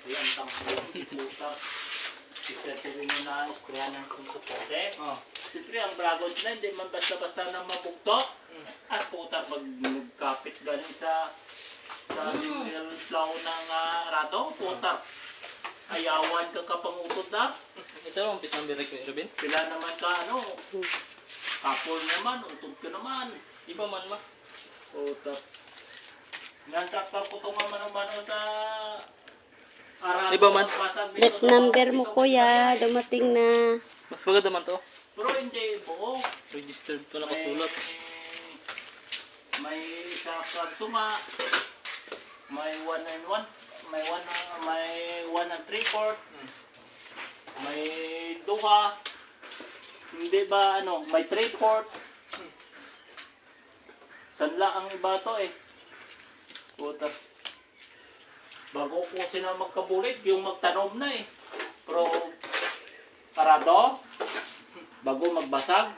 Yan, tangkong puta. Isasiri mo na isprayan ng susupote. Siyempre, ang bragot na, hindi man basta-basta na mabukto. At puta, pag nagkapit galing sa mineral flow ng rado, puta. Ayawan ka kapangutod na. Ito ang pitang direct ko, Robin. Pila naman ka, kapol naman, utod ka naman. Iba man ma. Puta. Nantakap ko ito nga man sa araw. Iba man. Last number mo kuya, dumating na. Mas maganda man to. Pero hindi buo. Registered pa nakasulat. May isa ka suma. May 191. May 1 and 3/4. May duha. Hindi ba may 3/4. Sanla ang iba to eh. Puta. Bago po sila magkabulig, yung magtanom na eh. Pero, parado, bago magbasag,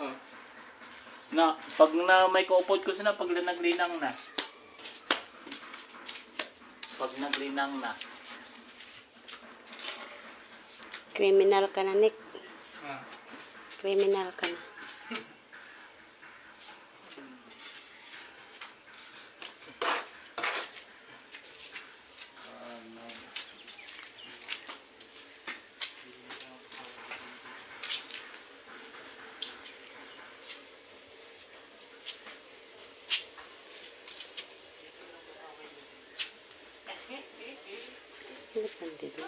na, pag na may kaupod ko sila, pag naglinang na. Pag naglinang na. Criminal ka na, Nick. Criminal ka na. Ba't nandito?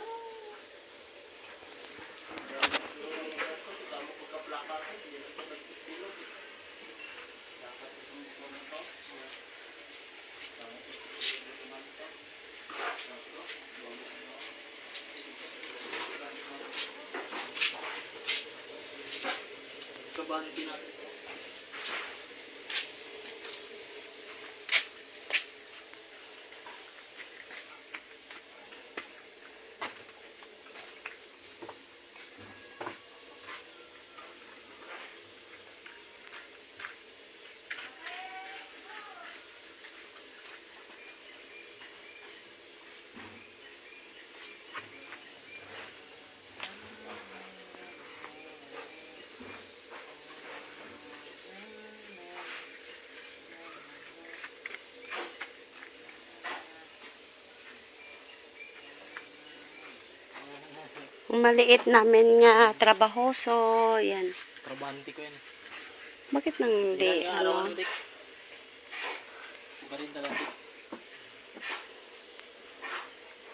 Kabahan din natin. Maliit namin nga trabaho, so yan. Trabante ko yan. Bakit nang hindi, Ilang araw ang dik. Barin na lang dik.